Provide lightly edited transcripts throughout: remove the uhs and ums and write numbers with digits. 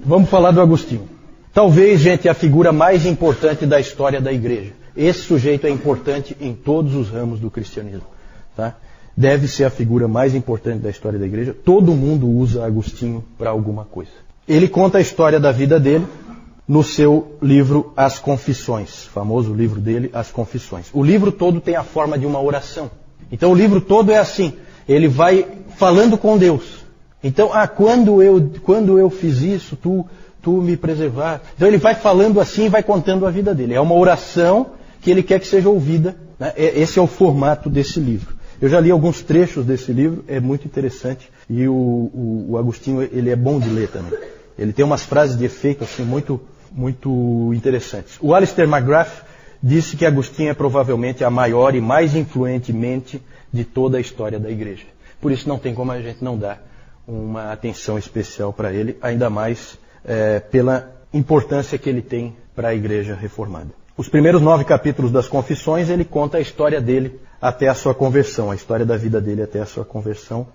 Vamos falar do Agostinho. Talvez, gente, a figura mais importante da história da igreja. Esse sujeito é importante em todos os ramos do cristianismo. Tá? Deve ser a figura mais importante da história da igreja. Todo mundo usa Agostinho para alguma coisa. Ele conta a história da vida dele no seu livro As Confissões. Famoso livro dele, As Confissões. O livro todo tem a forma de uma oração. Então o livro todo é assim. Ele vai falando com Deus. Então, quando eu fiz isso, tu me preservaste. Então ele vai falando assim e vai contando a vida dele. É uma oração que ele quer que seja ouvida. Né? Esse é o formato desse livro. Eu já li alguns trechos desse livro, é muito interessante. E o Agostinho, ele é bom de ler também. Ele tem umas frases de efeito assim, muito, muito interessantes. O Alistair McGrath disse que Agostinho é provavelmente a maior e mais influente mente de toda a história da igreja. Por isso não tem como a gente não dar uma atenção especial para ele, ainda mais pela importância que ele tem para a igreja reformada. Os primeiros 9 capítulos das Confissões, ele conta a história dele até a sua conversão, a história da vida dele até a sua conversão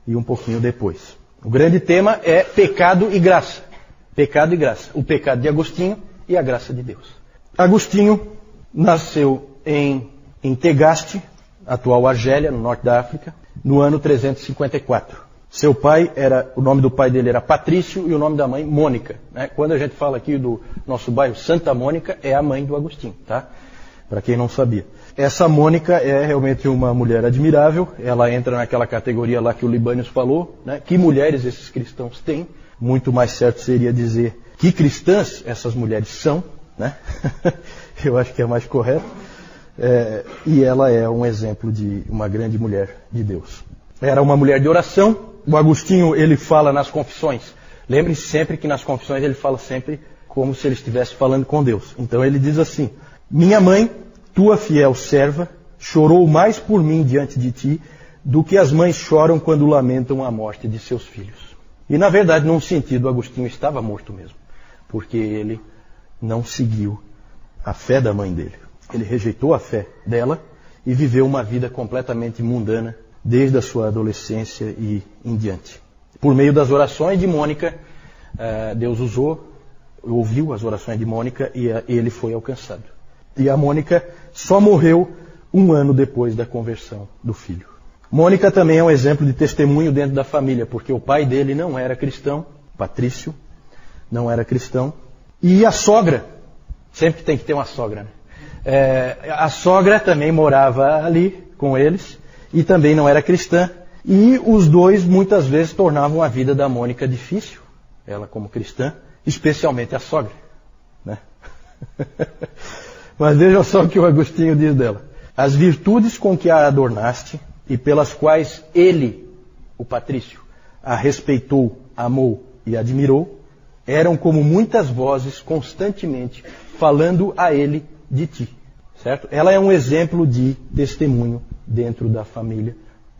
e um pouquinho depois. O grande tema é pecado e graça. Pecado e graça. O pecado de Agostinho e a graça de Deus. Agostinho nasceu em Tegaste, atual Argélia, no norte da África, no ano 354. Seu pai o nome do pai dele era Patrício e o nome da mãe Mônica. Né? Quando a gente fala aqui do nosso bairro Santa Mônica, é a mãe do Agostinho, tá? Para quem não sabia. Essa Mônica é realmente uma mulher admirável. Ela entra naquela categoria lá que o Libânios falou, né? Que mulheres esses cristãos têm? Muito mais certo seria dizer que cristãs essas mulheres são, né? Eu acho que é mais correto. E ela é um exemplo de uma grande mulher de Deus. Era uma mulher de oração. O Agostinho, ele fala nas Confissões. Lembre-se sempre que nas Confissões ele fala sempre como se ele estivesse falando com Deus. Então ele diz assim: minha mãe, tua fiel serva, chorou mais por mim diante de ti do que as mães choram quando lamentam a morte de seus filhos. E na verdade, num sentido, Agostinho estava morto mesmo. Porque ele não seguiu a fé da mãe dele. Ele rejeitou a fé dela e viveu uma vida completamente mundana desde a sua adolescência e em diante. Por meio das orações de Mônica, Deus ouviu as orações de Mônica e ele foi alcançado. E a Mônica só morreu 1 ano depois da conversão do filho. Mônica também é um exemplo de testemunho dentro da família, porque o pai dele não era cristão, Patrício não era cristão, e a sogra, sempre tem que ter uma sogra, né? A sogra também morava ali com eles, e também não era cristã, e os dois muitas vezes tornavam a vida da Mônica difícil, ela como cristã, especialmente a sogra. Né? Mas vejam só o que o Agostinho diz dela. As virtudes com que a adornaste e pelas quais ele, o Patrício, a respeitou, amou e admirou, eram como muitas vozes constantemente falando a ele de ti. Certo? Ela é um exemplo de testemunho dentro da família,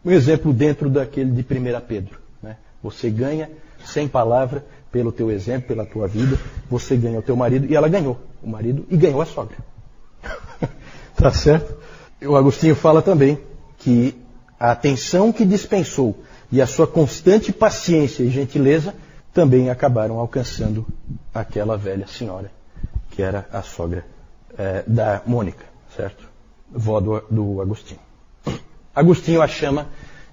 um exemplo dentro daquele de 1 Pedro. Né? Você ganha sem palavra pelo teu exemplo, pela tua vida, você ganha o teu marido, e ela ganhou o marido e ganhou a sogra. Tá certo? O Agostinho fala também que a atenção que dispensou e a sua constante paciência e gentileza também acabaram alcançando aquela velha senhora, que era a sogra da Mônica, certo? Vó do Agostinho. Agostinho a chama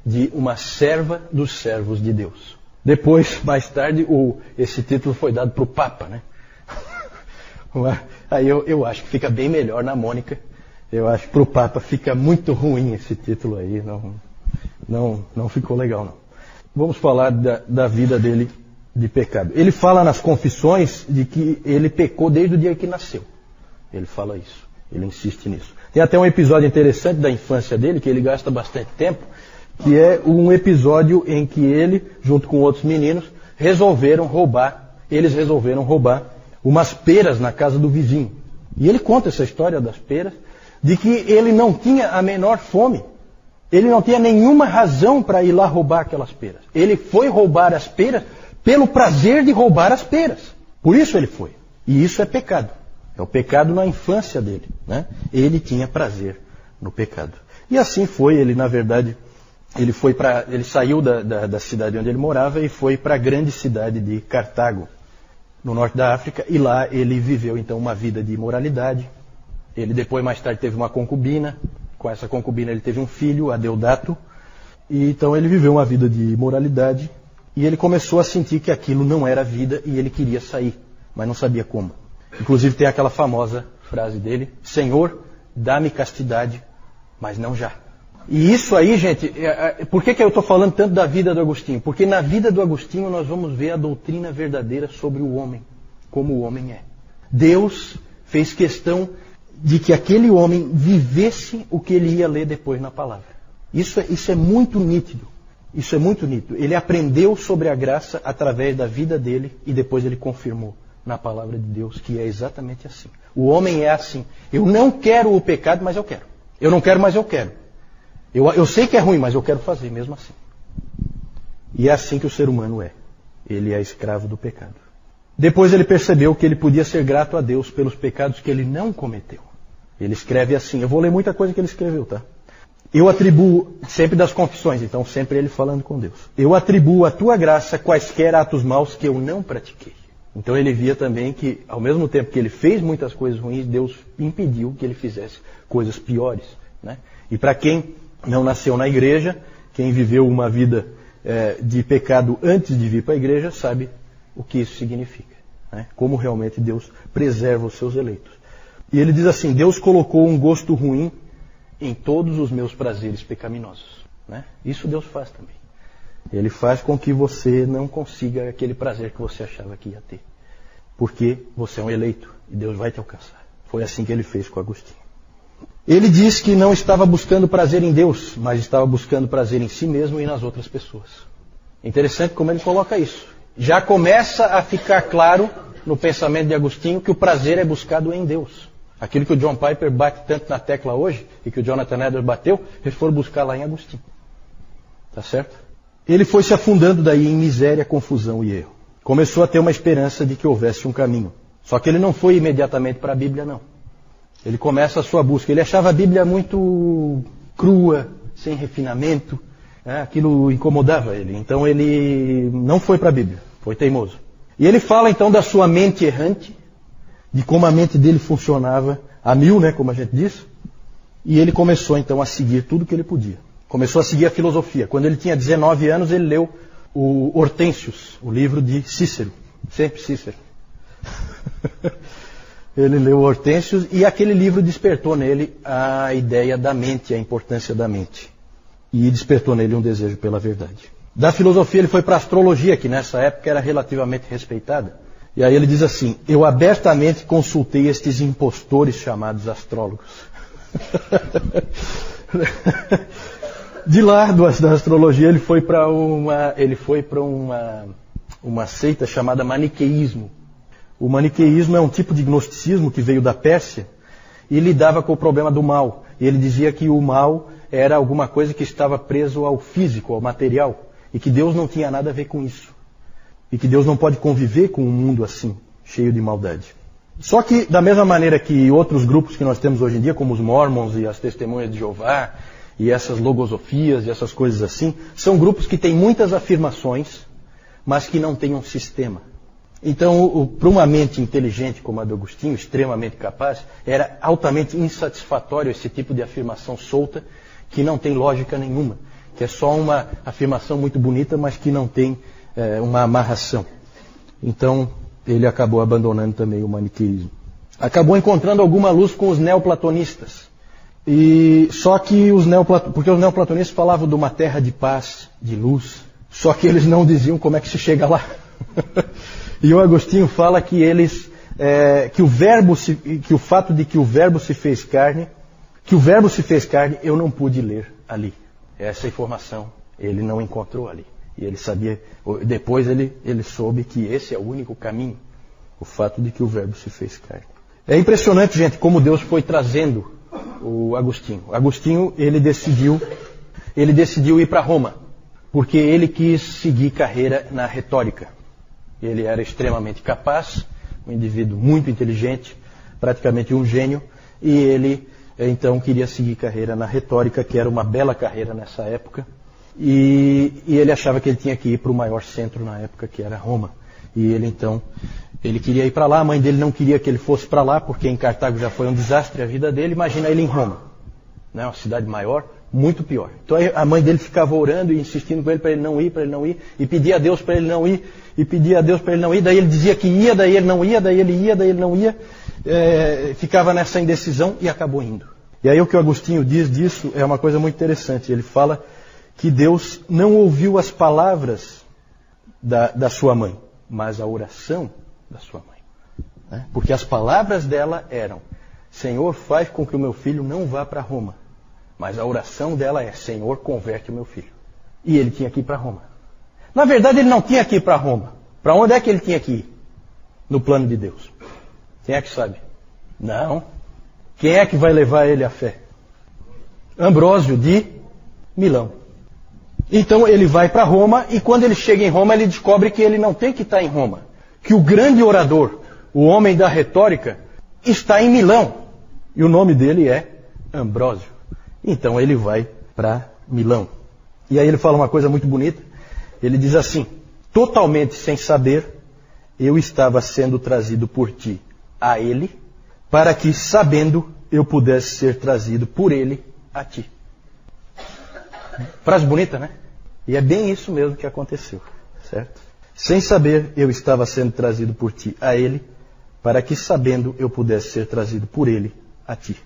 de uma serva dos servos de Deus. Depois, mais tarde, esse título foi dado para o Papa, né? Aí eu acho que fica bem melhor na Mônica. Eu acho que para o Papa fica muito ruim esse título aí. Não ficou legal, não. Vamos falar da vida dele de pecado. Ele fala nas Confissões de que ele pecou desde o dia que nasceu. Ele fala isso. Ele insiste nisso. Tem até um episódio interessante da infância dele, que ele gasta bastante tempo, que é um episódio em que ele, junto com outros meninos, resolveram roubar umas peras na casa do vizinho. E ele conta essa história das peras, de que ele não tinha a menor fome. Ele não tinha nenhuma razão para ir lá roubar aquelas peras. Ele foi roubar as peras pelo prazer de roubar as peras. Por isso ele foi. E isso é pecado. É o pecado na infância dele. Né? Ele tinha prazer no pecado. E assim foi, ele na verdade, ele saiu da cidade onde ele morava e foi para a grande cidade de Cartago. no norte da África, e lá ele viveu então uma vida de imoralidade. Ele depois, mais tarde, teve uma concubina. Com essa concubina ele teve um filho, Adeodato. E então ele viveu uma vida de imoralidade. E ele começou a sentir que aquilo não era vida e ele queria sair, mas não sabia como. Inclusive tem aquela famosa frase dele: Senhor, dá-me castidade, mas não já. E isso aí, gente, por que eu estou falando tanto da vida do Agostinho? Porque na vida do Agostinho nós vamos ver a doutrina verdadeira sobre o homem, como o homem é. Deus fez questão de que aquele homem vivesse o que ele ia ler depois na palavra. Isso é muito nítido. Isso é muito nítido. Ele aprendeu sobre a graça através da vida dele e depois ele confirmou na palavra de Deus que é exatamente assim. O homem é assim. Eu não quero o pecado, mas eu quero. Eu não quero, mas eu quero. Eu sei que é ruim, mas eu quero fazer mesmo assim. E é assim que o ser humano é. Ele é escravo do pecado. Depois ele percebeu que ele podia ser grato a Deus pelos pecados que ele não cometeu. Ele escreve assim. Eu vou ler muita coisa que ele escreveu, tá? Eu atribuo, sempre das confissões, então sempre ele falando com Deus. Eu atribuo à tua graça quaisquer atos maus que eu não pratiquei. Então ele via também que, ao mesmo tempo que ele fez muitas coisas ruins, Deus impediu que ele fizesse coisas piores, né? E para quem não nasceu na igreja, quem viveu uma vida de pecado antes de vir para a igreja, sabe o que isso significa, né? Como realmente Deus preserva os seus eleitos. E ele diz assim: Deus colocou um gosto ruim em todos os meus prazeres pecaminosos, né? Isso Deus faz também. Ele faz com que você não consiga aquele prazer que você achava que ia ter. Porque você é um eleito e Deus vai te alcançar. Foi assim que ele fez com Agostinho. Ele diz que não estava buscando prazer em Deus, mas estava buscando prazer em si mesmo e nas outras pessoas. Interessante como ele coloca isso. Já começa a ficar claro no pensamento de Agostinho que o prazer é buscado em Deus. Aquilo que o John Piper bate tanto na tecla hoje, e que o Jonathan Edwards bateu, eles foram buscar lá em Agostinho. Tá certo? Ele foi se afundando daí em miséria, confusão e erro. Começou a ter uma esperança de que houvesse um caminho. Só que ele não foi imediatamente para a Bíblia, não. Ele começa a sua busca. Ele achava a Bíblia muito crua, sem refinamento. Aquilo incomodava ele. Então ele não foi para a Bíblia. Foi teimoso. E ele fala então da sua mente errante, de como a mente dele funcionava a mil, né, como a gente diz. E ele começou então a seguir tudo que ele podia. Começou a seguir a filosofia. Quando ele tinha 19 anos, ele leu o Hortensius, o livro de Cícero. Sempre Cícero. Ele leu o Hortensius e aquele livro despertou nele a ideia da mente, a importância da mente. E despertou nele um desejo pela verdade. Da filosofia ele foi para a astrologia, que nessa época era relativamente respeitada. E aí ele diz assim: eu abertamente consultei estes impostores chamados astrólogos. De lá da astrologia ele foi para uma seita chamada maniqueísmo. O maniqueísmo é um tipo de gnosticismo que veio da Pérsia e lidava com o problema do mal. E ele dizia que o mal era alguma coisa que estava preso ao físico, ao material, e que Deus não tinha nada a ver com isso. E que Deus não pode conviver com um mundo assim, cheio de maldade. Só que, da mesma maneira que outros grupos que nós temos hoje em dia, como os Mormons e as Testemunhas de Jeová, e essas logosofias e essas coisas assim, são grupos que têm muitas afirmações, mas que não têm um sistema. Então, para uma mente inteligente como a do Agostinho, extremamente capaz, era altamente insatisfatório esse tipo de afirmação solta, que não tem lógica nenhuma, que é só uma afirmação muito bonita, mas que não tem uma amarração. Então, ele acabou abandonando também o maniqueísmo. Acabou encontrando alguma luz com os neoplatonistas. Só que porque os neoplatonistas falavam de uma terra de paz, de luz, só que eles não diziam como é que se chega lá. E o Agostinho fala que que o fato de que o verbo se fez carne, eu não pude ler ali. Essa informação ele não encontrou ali. E ele sabia, depois ele soube que esse é o único caminho, o fato de que o verbo se fez carne. É impressionante, gente, como Deus foi trazendo o Agostinho. Agostinho, ele decidiu ir para Roma, porque ele quis seguir carreira na retórica. Ele era extremamente capaz, um indivíduo muito inteligente, praticamente um gênio, e ele então queria seguir carreira na retórica, que era uma bela carreira nessa época. E ele achava que ele tinha que ir para o maior centro na época, que era Roma. E ele então Ele queria ir para lá, a mãe dele não queria que ele fosse para lá, porque em Cartago já foi um desastre a vida dele. Imagina ele em Roma, né? Uma cidade maior, muito pior. Então a mãe dele ficava orando e insistindo com ele para ele não ir, e pedia a Deus para ele não ir, e pedia a Deus para ele não ir. Daí ele dizia que ia, daí ele não ia, daí ele ia, daí ele não ia. Ficava nessa indecisão e acabou indo. E aí o que o Agostinho diz disso é uma coisa muito interessante. Ele fala que Deus não ouviu as palavras da sua mãe, mas a oração da sua mãe. Né? Porque as palavras dela eram: Senhor, faz com que o meu filho não vá para Roma. Mas a oração dela é: Senhor, converte o meu filho. E ele tinha que ir para Roma. Na verdade, ele não tinha que ir para Roma. Para onde é que ele tinha que ir? No plano de Deus. Quem é que sabe? Não. Quem é que vai levar ele à fé? Ambrósio de Milão. Então ele vai para Roma, e quando ele chega em Roma, ele descobre que ele não tem que estar em Roma. Que o grande orador, o homem da retórica, está em Milão. E o nome dele é Ambrósio. Então ele vai para Milão. E aí ele fala uma coisa muito bonita. Ele diz assim: totalmente sem saber, eu estava sendo trazido por ti a ele, para que, sabendo, eu pudesse ser trazido por ele a ti. Frase bonita, né? E é bem isso mesmo que aconteceu, certo? Sem saber, eu estava sendo trazido por ti a ele, para que, sabendo, eu pudesse ser trazido por ele a ti.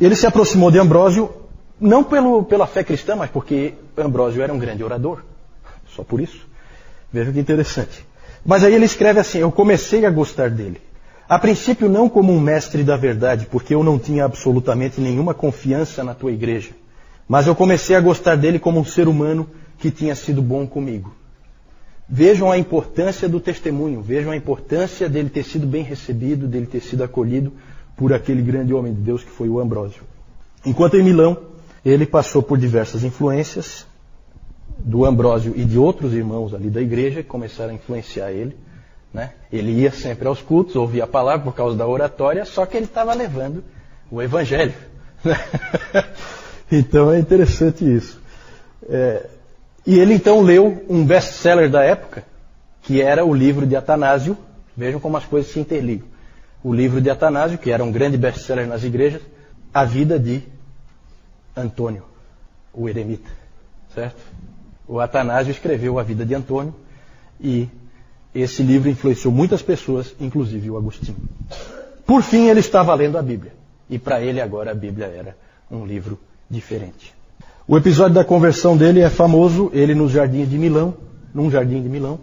Ele se aproximou de Ambrósio, não pela fé cristã, mas porque Ambrósio era um grande orador. Só por isso. Veja que interessante. Mas aí ele escreve assim: eu comecei a gostar dele. A princípio não como um mestre da verdade, porque eu não tinha absolutamente nenhuma confiança na tua igreja. Mas eu comecei a gostar dele como um ser humano que tinha sido bom comigo. Vejam a importância do testemunho, vejam a importância dele ter sido bem recebido, dele ter sido acolhido por aquele grande homem de Deus que foi o Ambrósio. Enquanto em Milão, ele passou por diversas influências do Ambrósio e de outros irmãos ali da igreja que começaram a influenciar ele. Né? Ele ia sempre aos cultos, ouvia a palavra por causa da oratória, só que ele estava levando o evangelho. Então é interessante isso. E ele então leu um best-seller da época, que era o livro de Atanásio. Vejam como as coisas se interligam. O livro de Atanásio, que era um grande best-seller nas igrejas, a vida de Antônio, o eremita. Certo? O Atanásio escreveu a vida de Antônio, e esse livro influenciou muitas pessoas, inclusive o Agostinho. Por fim, ele estava lendo a Bíblia. E para ele agora a Bíblia era um livro diferente. O episódio da conversão dele é famoso. Ele num jardim de Milão,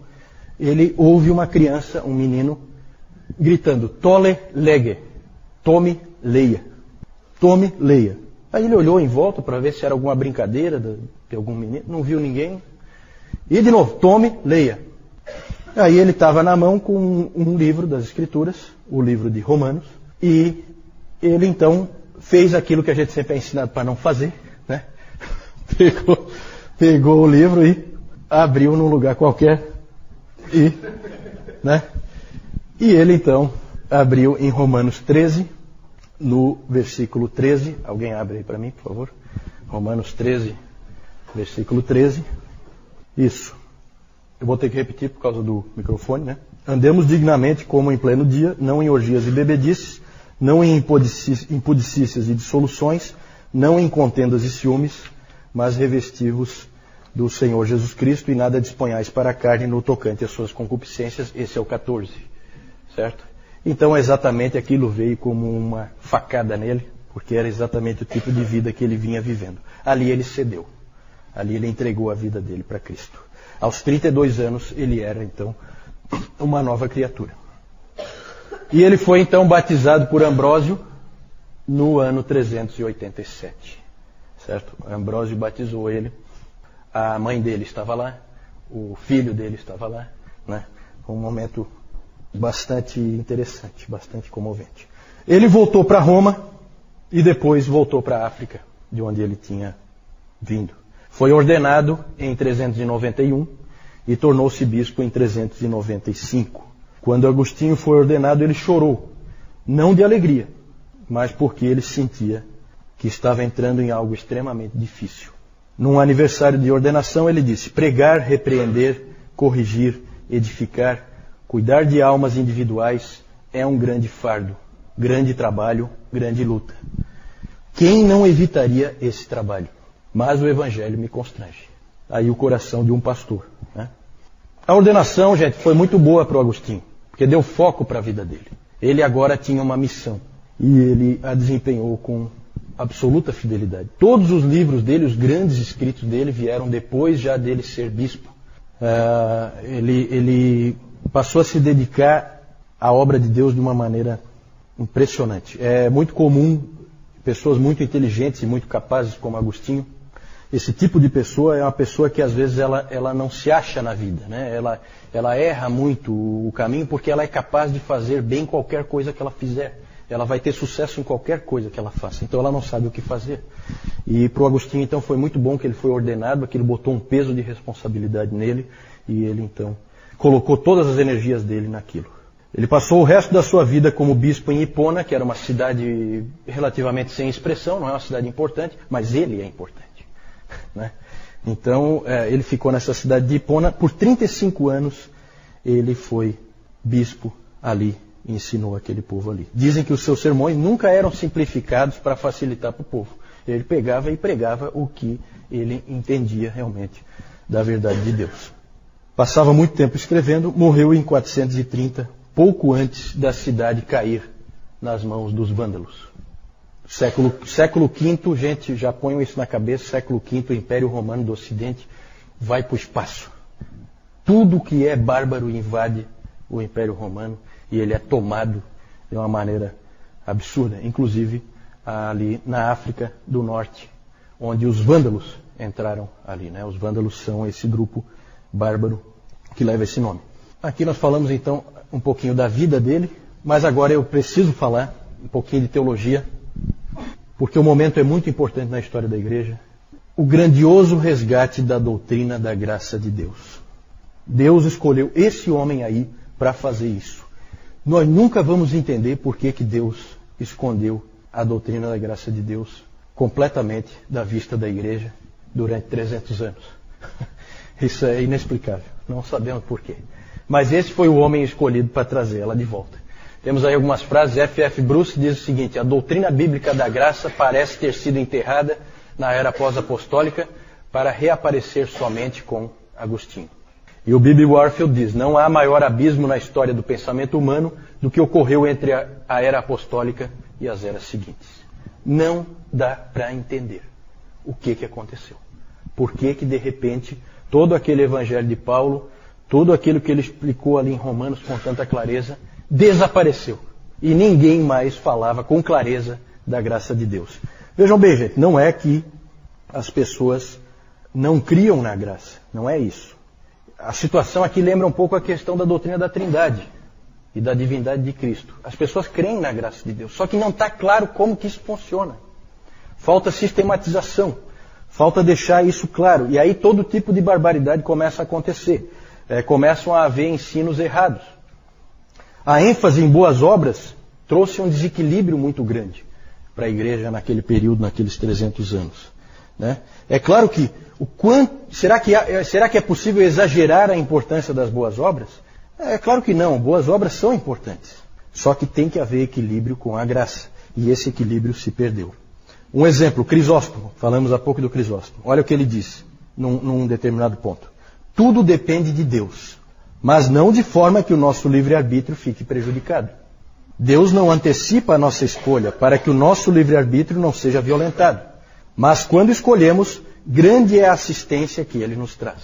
ele ouve uma criança, um menino, gritando: Tole lege, tome, leia. Tome, leia. Aí ele olhou em volta para ver se era alguma brincadeira de algum menino, não viu ninguém. E de novo: tome, leia. Aí ele estava na mão com um livro das Escrituras, o livro de Romanos, e ele então fez aquilo que a gente sempre é ensinado para não fazer, né? Pegou o livro e abriu num lugar qualquer, né? E ele então abriu em Romanos 13, no versículo 13. Alguém abre aí para mim, por favor? Romanos 13, versículo 13. Isso. Eu vou ter que repetir por causa do microfone, né? Andemos dignamente como em pleno dia, não em orgias e bebedices, não em impudicícias e dissoluções, não em contendas e ciúmes, mas revesti-vos do Senhor Jesus Cristo, e nada disponhais para a carne no tocante às suas concupiscências. Esse é o 14, certo? Então exatamente aquilo veio como uma facada nele, porque era exatamente o tipo de vida que ele vinha vivendo. Ali ele cedeu, ali ele entregou a vida dele para Cristo. Aos 32 anos, ele era, então, uma nova criatura. E ele foi, então, batizado por Ambrósio no ano 387. Certo? Ambrósio batizou ele. A mãe dele estava lá. O filho dele estava lá. Né? Um momento bastante interessante, bastante comovente. Ele voltou para Roma e depois voltou para a África, de onde ele tinha vindo. Foi ordenado em 391 e tornou-se bispo em 395. Quando Agostinho foi ordenado, ele chorou. Não de alegria, mas porque ele sentia que estava entrando em algo extremamente difícil. Num aniversário de ordenação, ele disse: pregar, repreender, corrigir, edificar Cuidar de almas individuais é um grande fardo, grande trabalho, grande luta. Quem não evitaria esse trabalho? Mas o Evangelho me constrange. Aí o coração de um pastor, né? A ordenação, gente, foi muito boa para o Agostinho, porque deu foco para a vida dele. Ele agora tinha uma missão e ele a desempenhou com absoluta fidelidade. Todos os livros dele, os grandes escritos dele, vieram depois já dele ser bispo. Ele passou a se dedicar à obra de Deus de uma maneira impressionante. É muito comum pessoas muito inteligentes e muito capazes como Agostinho. Esse tipo de pessoa é uma pessoa que às vezes ela não se acha na vida, né? Ela erra muito o caminho porque ela é capaz de fazer bem qualquer coisa que ela fizer. Ela vai ter sucesso em qualquer coisa que ela faça. Então ela não sabe o que fazer. E para o Agostinho então foi muito bom que ele foi ordenado, aquilo botou um peso de responsabilidade nele e ele então colocou todas as energias dele naquilo. Ele passou o resto da sua vida como bispo em Hipona, que era uma cidade relativamente sem expressão, não é uma cidade importante, mas ele é importante, né? Então ele ficou nessa cidade de Hipona por 35 anos. Ele foi bispo ali e ensinou aquele povo ali. Dizem que os seus sermões nunca eram simplificados para facilitar para o povo. Ele pegava e pregava o que ele entendia realmente da verdade de Deus. Passava muito tempo escrevendo, morreu em 430, pouco antes da cidade cair nas mãos dos vândalos. Século V, gente, já ponham isso na cabeça, século V, o Império Romano do Ocidente vai para o espaço. Tudo que é bárbaro invade o Império Romano e ele é tomado de uma maneira absurda, inclusive ali na África do Norte, onde os vândalos entraram ali, né? Os vândalos são esse grupo bárbaro que leva esse nome. Aqui nós falamos então um pouquinho da vida dele, mas agora eu preciso falar um pouquinho de teologia, porque o momento é muito importante na história da igreja. O grandioso resgate da doutrina da graça de Deus. Deus escolheu esse homem aí para fazer isso. Nós nunca vamos entender por que Deus escondeu a doutrina da graça de Deus completamente da vista da igreja durante 300 anos. Isso é inexplicável. Não sabemos por quê. Mas esse foi o homem escolhido para trazer ela de volta. Temos aí algumas frases. F.F. Bruce diz o seguinte: a doutrina bíblica da graça parece ter sido enterrada na era pós-apostólica para reaparecer somente com Agostinho. E o B.B. Warfield diz: não há maior abismo na história do pensamento humano do que ocorreu entre a era apostólica e as eras seguintes. Não dá para entender o que aconteceu. Por que de repente todo aquele evangelho de Paulo, tudo aquilo que ele explicou ali em Romanos com tanta clareza, desapareceu. E ninguém mais falava com clareza da graça de Deus. Vejam bem, gente, não é que as pessoas não criam na graça. Não é isso. A situação aqui lembra um pouco a questão da doutrina da Trindade e da divindade de Cristo. As pessoas creem na graça de Deus, só que não está claro como que isso funciona. Falta sistematização, falta deixar isso claro. E aí todo tipo de barbaridade começa a acontecer. Começam a haver ensinos errados. A ênfase em boas obras trouxe um desequilíbrio muito grande para a igreja naquele período, naqueles 300 anos. Né? É claro que será que é possível exagerar a importância das boas obras? É claro que não, boas obras são importantes. Só que tem que haver equilíbrio com a graça. E esse equilíbrio se perdeu. Um exemplo, Crisóstomo. Falamos há pouco do Crisóstomo. Olha o que ele disse num determinado ponto. Tudo depende de Deus, mas não de forma que o nosso livre-arbítrio fique prejudicado. Deus não antecipa a nossa escolha para que o nosso livre-arbítrio não seja violentado. Mas quando escolhemos, grande é a assistência que Ele nos traz.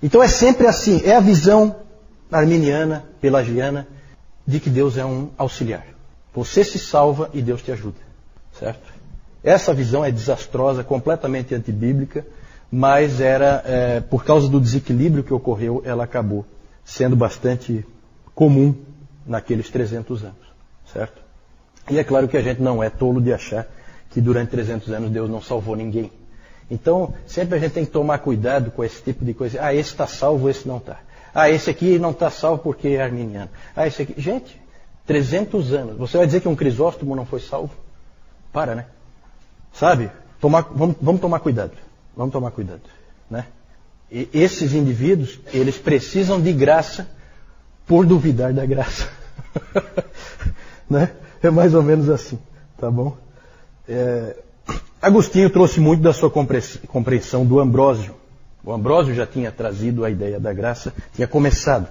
Então é sempre assim, é a visão arminiana, pelagiana, de que Deus é um auxiliar. Você se salva e Deus te ajuda. Certo? Essa visão é desastrosa, completamente antibíblica, mas por causa do desequilíbrio que ocorreu, ela acabou sendo bastante comum naqueles 300 anos. Certo? E é claro que a gente não é tolo de achar que durante 300 anos Deus não salvou ninguém. Então, sempre a gente tem que tomar cuidado com esse tipo de coisa. Ah, esse está salvo, esse não está. Ah, esse aqui não está salvo porque é arminiano. Ah, esse aqui... Gente, 300 anos. Você vai dizer que um Crisóstomo não foi salvo? Para, né? Sabe? Vamos tomar cuidado. Vamos tomar cuidado. Né? E esses indivíduos, eles precisam de graça por duvidar da graça. Né? É mais ou menos assim, tá bom? Agostinho trouxe muito da sua compreensão do Ambrósio. O Ambrósio já tinha trazido a ideia da graça, tinha começado.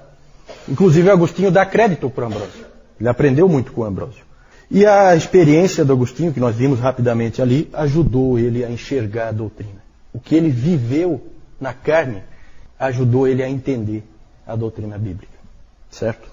Inclusive, Agostinho dá crédito para o Ambrósio. Ele aprendeu muito com o Ambrósio. E a experiência do Agostinho, que nós vimos rapidamente ali, ajudou ele a enxergar a doutrina. O que ele viveu na carne ajudou ele a entender a doutrina bíblica. Certo?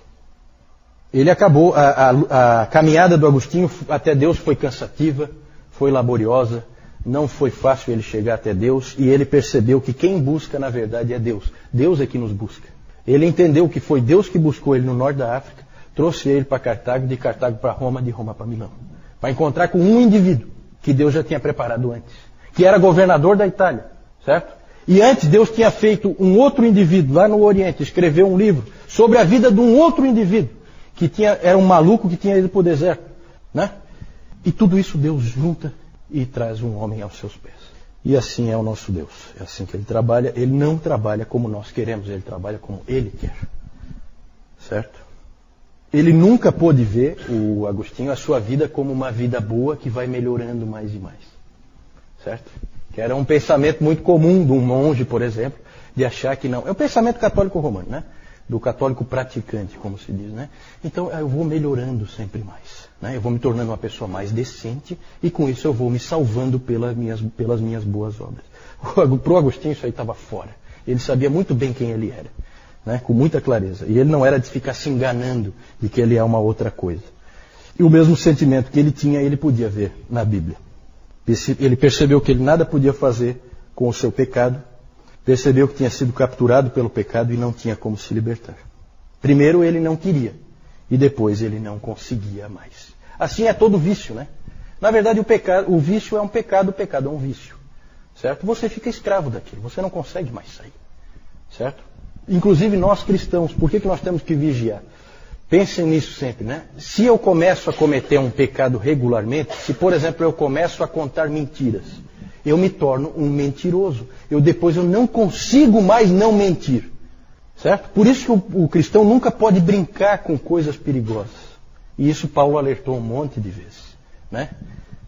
Ele acabou, a caminhada do Agostinho até Deus foi cansativa, foi laboriosa, não foi fácil ele chegar até Deus, e ele percebeu que quem busca na verdade é Deus. Deus é que nos busca. Ele entendeu que foi Deus que buscou ele no norte da África, trouxe ele para Cartago, de Cartago para Roma, de Roma para Milão. Para encontrar com um indivíduo que Deus já tinha preparado antes, que era governador da Itália, certo? E antes Deus tinha feito um outro indivíduo lá no Oriente, escreveu um livro sobre a vida de um outro indivíduo, que era um maluco que tinha ido para o deserto, né? E tudo isso Deus junta e traz um homem aos seus pés. E assim é o nosso Deus. É assim que Ele trabalha. Ele não trabalha como nós queremos, Ele trabalha como Ele quer. Certo? Ele nunca pôde ver, o Agostinho, a sua vida como uma vida boa que vai melhorando mais e mais. Certo? Que era um pensamento muito comum de um monge, por exemplo, de achar que não. É o pensamento católico romano, né? Do católico praticante, como se diz, né? Então eu vou melhorando sempre mais, né? Eu vou me tornando uma pessoa mais decente e com isso eu vou me salvando pelas minhas boas obras. Para o Agostinho isso aí estava fora. Ele sabia muito bem quem ele era, né? Com muita clareza. E ele não era de ficar se enganando de que ele é uma outra coisa. E o mesmo sentimento que ele tinha, ele podia ver na Bíblia. Ele percebeu que ele nada podia fazer com o seu pecado. Percebeu que tinha sido capturado pelo pecado e não tinha como se libertar. Primeiro ele não queria e depois ele não conseguia mais. Assim é todo vício, né? Na verdade o vício é um pecado, o pecado é um vício. Certo? Você fica escravo daquilo, você não consegue mais sair. Certo? Inclusive nós cristãos, por que nós temos que vigiar? Pensem nisso sempre, né? Se eu começo a cometer um pecado regularmente, se por exemplo eu começo a contar mentiras, eu me torno um mentiroso. Depois eu não consigo mais não mentir. Certo? Por isso que o cristão nunca pode brincar com coisas perigosas. E isso Paulo alertou um monte de vezes. Né?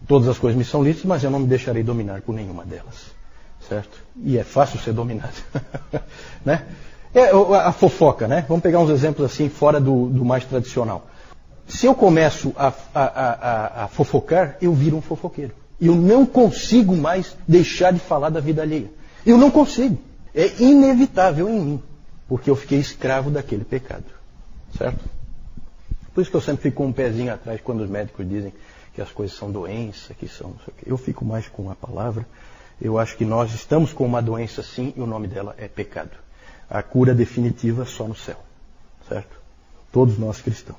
Todas as coisas me são lícitas, mas eu não me deixarei dominar por nenhuma delas. Certo? E é fácil ser dominado. Né? A fofoca, né? Vamos pegar uns exemplos assim, fora do mais tradicional. Se eu começo a fofocar, eu viro um fofoqueiro. Eu não consigo mais deixar de falar da vida alheia. Eu não consigo. É inevitável em mim. Porque eu fiquei escravo daquele pecado. Certo? Por isso que eu sempre fico com um pezinho atrás quando os médicos dizem que as coisas são doença, que são... Eu fico mais com a palavra. Eu acho que nós estamos com uma doença sim e o nome dela é pecado. A cura definitiva só no céu. Certo? Todos nós cristãos.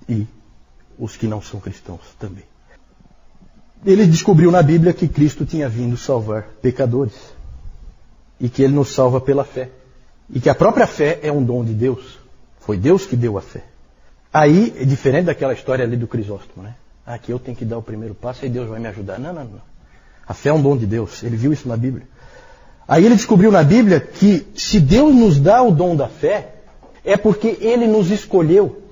E os que não são cristãos também. Ele descobriu na Bíblia que Cristo tinha vindo salvar pecadores. E que Ele nos salva pela fé. E que a própria fé é um dom de Deus. Foi Deus que deu a fé. Aí, é diferente daquela história ali do Crisóstomo, né? Aqui eu tenho que dar o primeiro passo e Deus vai me ajudar. Não. A fé é um dom de Deus. Ele viu isso na Bíblia. Aí ele descobriu na Bíblia que se Deus nos dá o dom da fé, é porque Ele nos escolheu.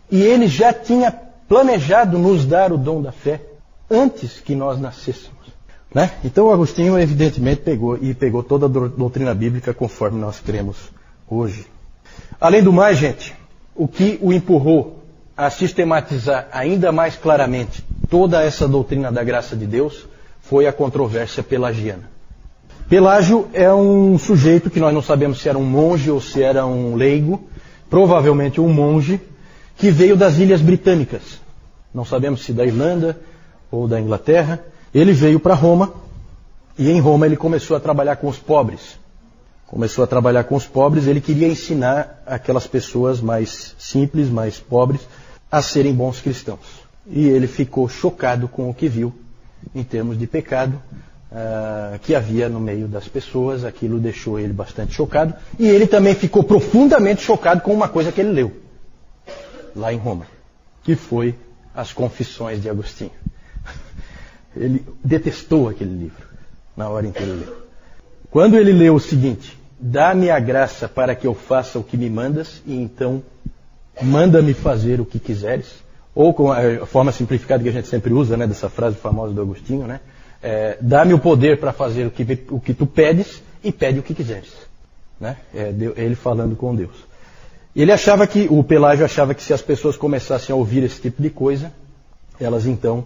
E Ele já tinha planejado nos dar o dom da fé antes que nós nascêssemos. Né? Então o Agostinho evidentemente pegou toda a doutrina bíblica conforme nós cremos hoje. Além do mais, gente, o que o empurrou a sistematizar ainda mais claramente toda essa doutrina da graça de Deus foi a controvérsia pelagiana. Pelágio é um sujeito que nós não sabemos se era um monge ou se era um leigo, provavelmente um monge, que veio das Ilhas Britânicas. Não sabemos se da Irlanda ou da Inglaterra. Ele veio para Roma e em Roma ele começou a trabalhar com os pobres. Ele queria ensinar aquelas pessoas mais simples, mais pobres, a serem bons cristãos. E ele ficou chocado com o que viu em termos de pecado que havia no meio das pessoas. Aquilo deixou ele bastante chocado. E ele também ficou profundamente chocado com uma coisa que ele leu lá em Roma, que foi as Confissões de Agostinho. Ele detestou aquele livro na hora em que ele leu. Quando ele leu o seguinte: dá-me a graça para que eu faça o que me mandas, e então manda-me fazer o que quiseres, ou com a forma simplificada que a gente sempre usa, né, dessa frase famosa do Agostinho, né, dá-me o poder para fazer o que tu pedes e pede o que quiseres. Né? Ele falando com Deus. O Pelágio achava que se as pessoas começassem a ouvir esse tipo de coisa, elas então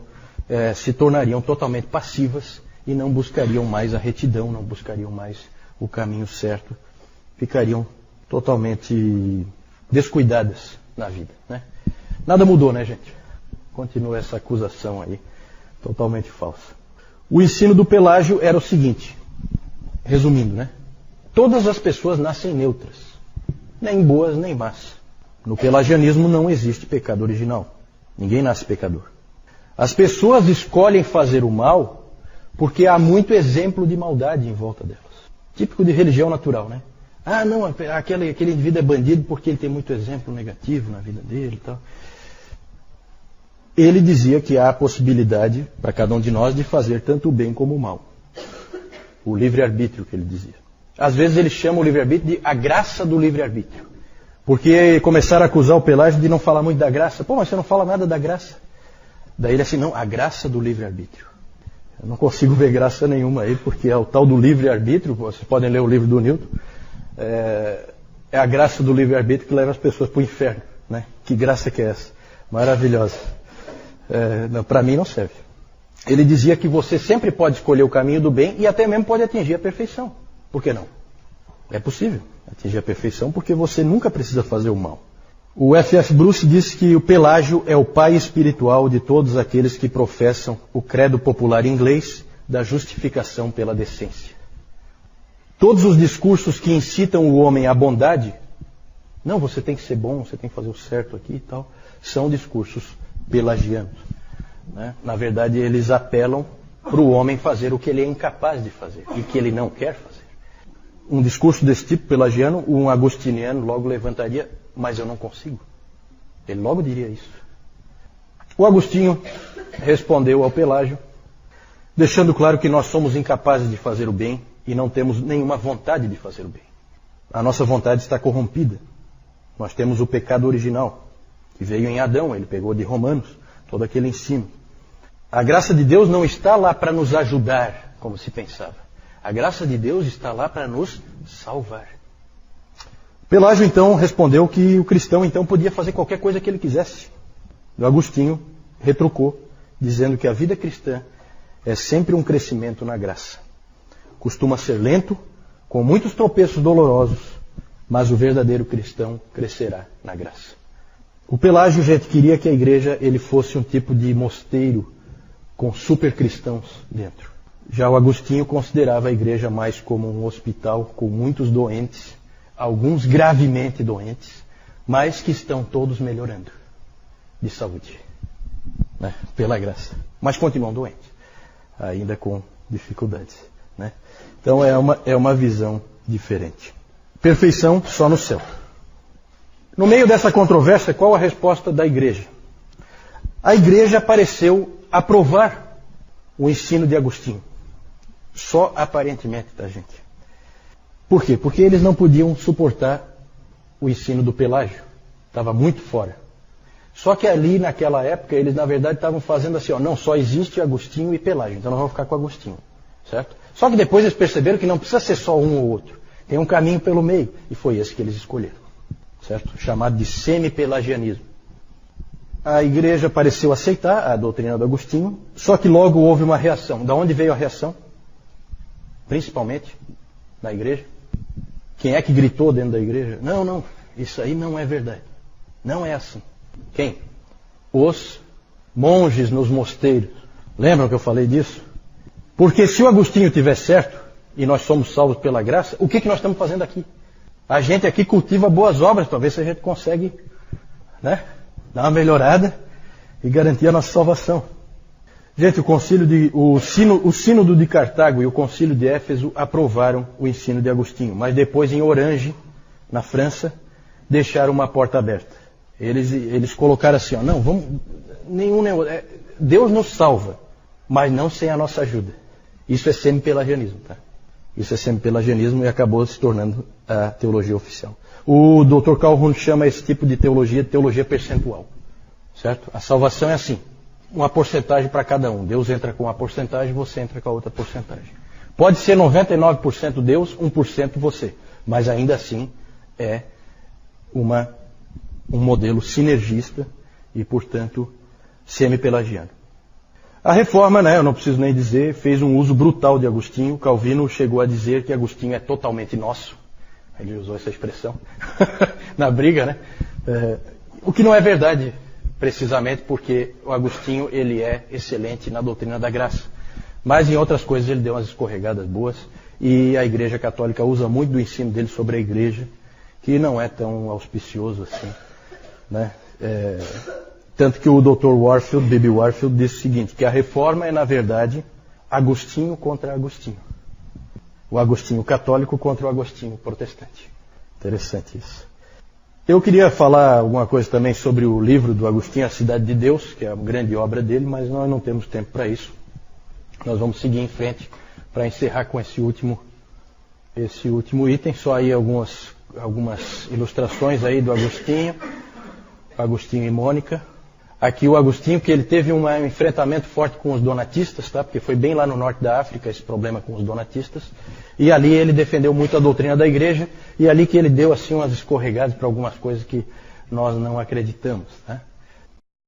se tornariam totalmente passivas e não buscariam mais a retidão, não buscariam mais o caminho certo, ficariam totalmente descuidadas na vida. Né? Nada mudou, né, gente? Continua essa acusação aí, totalmente falsa. O ensino do Pelágio era o seguinte, resumindo, né? Todas as pessoas nascem neutras, nem boas nem más. No pelagianismo não existe pecado original. Ninguém nasce pecador. As pessoas escolhem fazer o mal porque há muito exemplo de maldade em volta delas. Típico de religião natural, né? Ah, não, aquele indivíduo é bandido porque ele tem muito exemplo negativo na vida dele e tal. Ele dizia que há a possibilidade para cada um de nós de fazer tanto o bem como o mal. O livre-arbítrio que ele dizia. Às vezes ele chama o livre-arbítrio de a graça do livre-arbítrio. Porque começaram a acusar o Pelágio de não falar muito da graça. Pô, mas você não fala nada da graça. Daí ele assim, não, a graça do livre-arbítrio. Eu não consigo ver graça nenhuma aí, porque é o tal do livre-arbítrio, vocês podem ler o livro do Newton, é a graça do livre-arbítrio que leva as pessoas para o inferno. Né? Que graça que é essa? Maravilhosa. Para mim não serve. Ele dizia que você sempre pode escolher o caminho do bem e até mesmo pode atingir a perfeição. Por que não? É possível atingir a perfeição porque você nunca precisa fazer o mal. O F.F. Bruce disse que o Pelágio é o pai espiritual de todos aqueles que professam o credo popular inglês da justificação pela decência. Todos os discursos que incitam o homem à bondade, não, você tem que ser bom, você tem que fazer o certo aqui e tal, são discursos pelagianos. Né? Na verdade, eles apelam para o homem fazer o que ele é incapaz de fazer e que ele não quer fazer. Um discurso desse tipo, pelagiano, um agostiniano logo levantaria, mas eu não consigo. Ele logo diria isso. O Agostinho respondeu ao Pelágio, deixando claro que nós somos incapazes de fazer o bem e não temos nenhuma vontade de fazer o bem. A nossa vontade está corrompida. Nós temos o pecado original, que veio em Adão, ele pegou de Romanos, todo aquele ensino. A graça de Deus não está lá para nos ajudar, como se pensava. A graça de Deus está lá para nos salvar. Pelágio então respondeu que o cristão então podia fazer qualquer coisa que ele quisesse. O Agostinho retrucou, dizendo que a vida cristã é sempre um crescimento na graça. Costuma ser lento, com muitos tropeços dolorosos, mas o verdadeiro cristão crescerá na graça. O Pelágio, gente, queria que a igreja ele fosse um tipo de mosteiro com super cristãos dentro. Já o Agostinho considerava a igreja mais como um hospital com muitos doentes, alguns gravemente doentes, mas que estão todos melhorando de saúde, né? Pela graça. Mas continuam doentes, ainda com dificuldades. Né? Então é uma visão diferente. Perfeição só no céu. No meio dessa controvérsia, qual a resposta da igreja? A igreja pareceu aprovar o ensino de Agostinho. Só aparentemente, tá, gente? Por quê? Porque eles não podiam suportar o ensino do Pelágio. Estava muito fora. Só que ali, naquela época, eles na verdade estavam fazendo assim, ó, não, só existe Agostinho e Pelágio, então nós vamos ficar com Agostinho. Certo? Só que depois eles perceberam que não precisa ser só um ou outro. Tem um caminho pelo meio. E foi esse que eles escolheram. Certo? Chamado de semi-pelagianismo. A igreja pareceu aceitar a doutrina do Agostinho, só que logo houve uma reação. Da onde veio a reação? Principalmente na igreja. Quem é que gritou dentro da igreja? Não, isso aí não é verdade. Não é assim. Quem? Os monges nos mosteiros. Lembram que eu falei disso? Porque se o Agostinho tiver certo, e nós somos salvos pela graça, o que nós estamos fazendo aqui? A gente aqui cultiva boas obras para ver se a gente consegue, né, dar uma melhorada e garantir a nossa salvação. Gente, o sínodo de Cartago e o concílio de Éfeso aprovaram o ensino de Agostinho, mas depois em Orange, na França, deixaram uma porta aberta. Eles colocaram assim, ó, não, vamos, Deus nos salva, mas não sem a nossa ajuda. Isso é semi-pelagianismo, tá? Isso é semi-pelagianismo e acabou se tornando a teologia oficial. O Dr. Calhoun chama esse tipo de teologia percentual. Certo? A salvação é assim, uma porcentagem para cada um. Deus entra com uma porcentagem, você entra com a outra porcentagem. Pode ser 99% Deus, 1% você. Mas ainda assim é um modelo sinergista e, portanto, semi-pelagiano. A reforma, eu não preciso nem dizer, fez um uso brutal de Agostinho. Calvino chegou a dizer que Agostinho é totalmente nosso. Ele usou essa expressão na briga, o que não é verdade, precisamente porque o Agostinho ele é excelente na doutrina da graça. Mas em outras coisas ele deu umas escorregadas boas e a Igreja Católica usa muito do ensino dele sobre a Igreja, que não é tão auspicioso assim, tanto que o Dr. Warfield, B.B. Warfield, disse o seguinte, que a reforma é, na verdade, Agostinho contra Agostinho. O Agostinho católico contra o Agostinho protestante. Interessante isso. Eu queria falar alguma coisa também sobre o livro do Agostinho, A Cidade de Deus, que é uma grande obra dele, mas nós não temos tempo para isso. Nós vamos seguir em frente para encerrar com esse último item. Só aí algumas ilustrações aí do Agostinho e Mônica. Aqui o Agostinho, que ele teve um enfrentamento forte com os donatistas, porque foi bem lá no norte da África esse problema com os donatistas. E ali ele defendeu muito a doutrina da igreja, e ali que ele deu assim umas escorregadas para algumas coisas que nós não acreditamos.